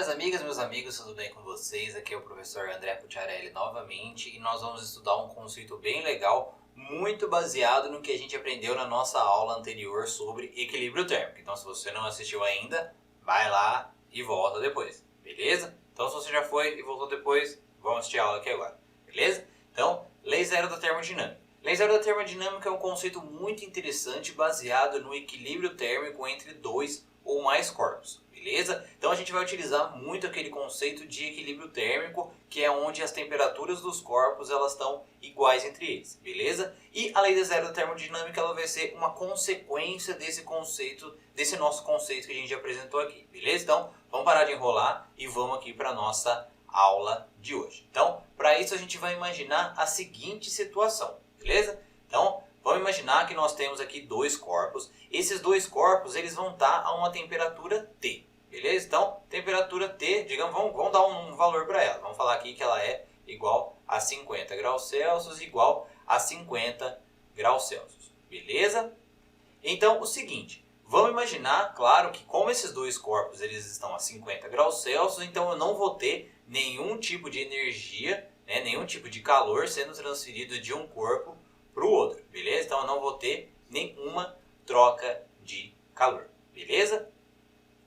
minhas amigas, meus amigos, tudo bem com vocês? Aqui é o professor André Pucciarelli novamente e nós vamos estudar um conceito bem legal, muito baseado no que a gente aprendeu na nossa aula anterior sobre equilíbrio térmico. Então, se você não assistiu ainda, vai lá e volta depois, beleza? Então, se você já foi e voltou depois, vamos assistir a aula aqui agora, beleza? Então, Lei Zero da Termodinâmica. Lei Zero da Termodinâmica é um conceito muito interessante baseado no equilíbrio térmico entre dois ou mais corpos, beleza? Então a gente vai utilizar muito aquele conceito de equilíbrio térmico, que é onde as temperaturas dos corpos elas estão iguais entre eles, beleza? E a lei da zero da termodinâmica ela vai ser uma consequência desse conceito, desse nosso conceito que a gente apresentou aqui, beleza? Então vamos parar de enrolar e vamos aqui para a nossa aula de hoje. Então, para isso a gente vai imaginar a seguinte situação, beleza? Então, vamos imaginar que nós temos aqui dois corpos. Esses dois corpos eles vão estar a uma temperatura T, beleza? Então, temperatura T, digamos, vamos dar um valor para ela. Vamos falar aqui que ela é igual a 50 graus Celsius, igual a 50 graus Celsius, beleza? Então, o seguinte, vamos imaginar, claro, que como esses dois corpos eles estão a 50 graus Celsius, então eu não vou ter nenhum tipo de energia, nenhum tipo de calor sendo transferido de um corpo para o outro, beleza? Então eu não vou ter nenhuma troca de calor, beleza?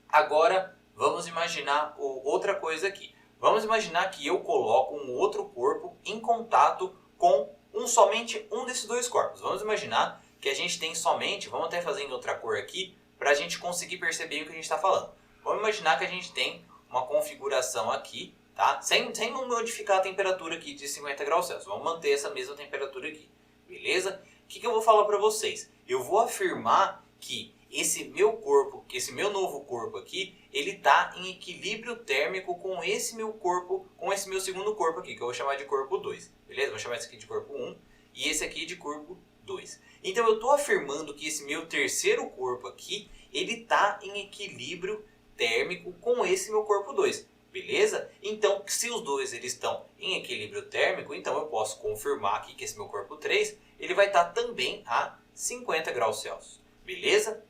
Agora vamos imaginar outra coisa aqui. Vamos imaginar que eu coloco um outro corpo em contato com somente um desses dois corpos. Vamos imaginar que a gente tem somente, vamos até fazer em outra cor aqui, para a gente conseguir perceber o que a gente está falando. Vamos imaginar que a gente tem uma configuração aqui, tá? Sem modificar a temperatura aqui de 50 graus Celsius. Vamos manter essa mesma temperatura aqui, beleza? O que eu vou falar para vocês? Eu vou afirmar que esse meu corpo, que esse meu novo corpo aqui, ele está em equilíbrio térmico com esse meu corpo, com esse meu segundo corpo aqui, que eu vou chamar de corpo 2, beleza? Vou chamar esse aqui de corpo 1 e esse aqui de corpo 2. Então eu estou afirmando que esse meu terceiro corpo aqui, ele está em equilíbrio térmico com esse meu corpo 2, beleza? Então, se os dois eles estão em equilíbrio térmico, então eu posso confirmar aqui que esse meu corpo 3, ele vai estar também a 50 graus Celsius, beleza?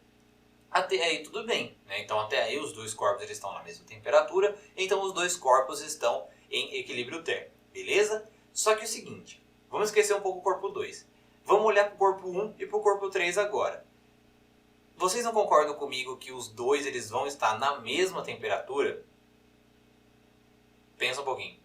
Até aí tudo bem, né? Então até aí os dois corpos eles estão na mesma temperatura, então os dois corpos estão em equilíbrio térmico, beleza? Só que é o seguinte, vamos esquecer um pouco o corpo 2. Vamos olhar para o corpo 1 e para o corpo 3 agora. Vocês não concordam comigo que os dois eles vão estar na mesma temperatura? Pensa um pouquinho.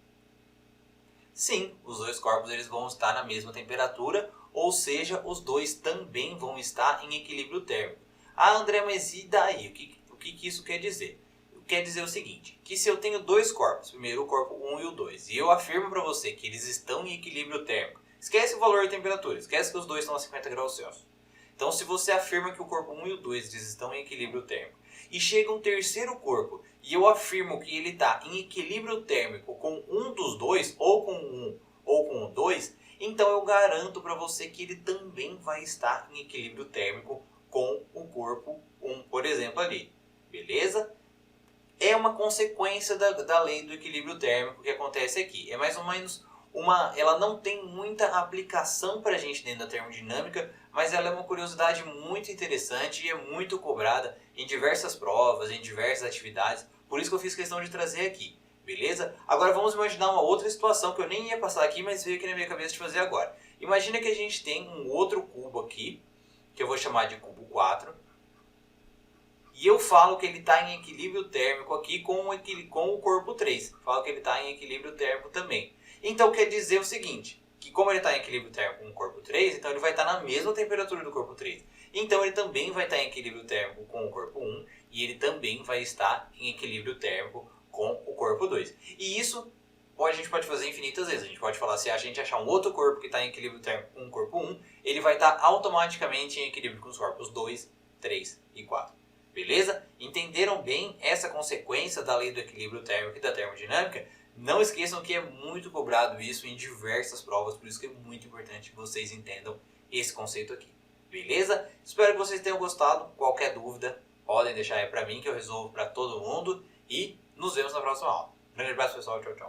Sim, os dois corpos eles vão estar na mesma temperatura, ou seja, os dois também vão estar em equilíbrio térmico. Ah, André, mas e daí? O que isso quer dizer? Quer dizer o seguinte, que se eu tenho dois corpos, primeiro o corpo 1 e o 2, e eu afirmo para você que eles estão em equilíbrio térmico, esquece o valor da temperatura, esquece que os dois estão a 50 graus Celsius. Então, se você afirma que o corpo 1 e o 2 eles estão em equilíbrio térmico, e chega um terceiro corpo, e eu afirmo que ele está em equilíbrio térmico com um dos dois, ou com o 1 ou com o 2, então eu garanto para você que ele também vai estar em equilíbrio térmico com o corpo 1, por exemplo, ali. Beleza? É uma consequência da lei do equilíbrio térmico que acontece aqui. É mais ou menos ela não tem muita aplicação para a gente dentro da termodinâmica, mas ela é uma curiosidade muito interessante e é muito cobrada em diversas provas, em diversas atividades. Por isso que eu fiz questão de trazer aqui, beleza? Agora vamos imaginar uma outra situação que eu nem ia passar aqui, mas veio aqui na minha cabeça de fazer agora. Imagina que a gente tem um outro cubo aqui, que eu vou chamar de cubo 4, e eu falo que ele está em equilíbrio térmico aqui com o corpo 3. Falo que ele está em equilíbrio térmico também. Então quer dizer o seguinte, que como ele está em equilíbrio térmico com o corpo 3, então ele vai estar na mesma temperatura do corpo 3. Então ele também vai estar em equilíbrio térmico com o corpo 1 e ele também vai estar em equilíbrio térmico com o corpo 2. E isso a gente pode fazer infinitas vezes. A gente pode falar, se a gente achar um outro corpo que está em equilíbrio térmico com o corpo 1, ele vai estar automaticamente em equilíbrio com os corpos 2, 3 e 4. Beleza? Entenderam bem essa consequência da lei do equilíbrio térmico e da termodinâmica? Não esqueçam que é muito cobrado isso em diversas provas, por isso que é muito importante que vocês entendam esse conceito aqui. Beleza? Espero que vocês tenham gostado. Qualquer dúvida, podem deixar aí pra mim que eu resolvo para todo mundo. E nos vemos na próxima aula. Um grande abraço, pessoal. Tchau, tchau.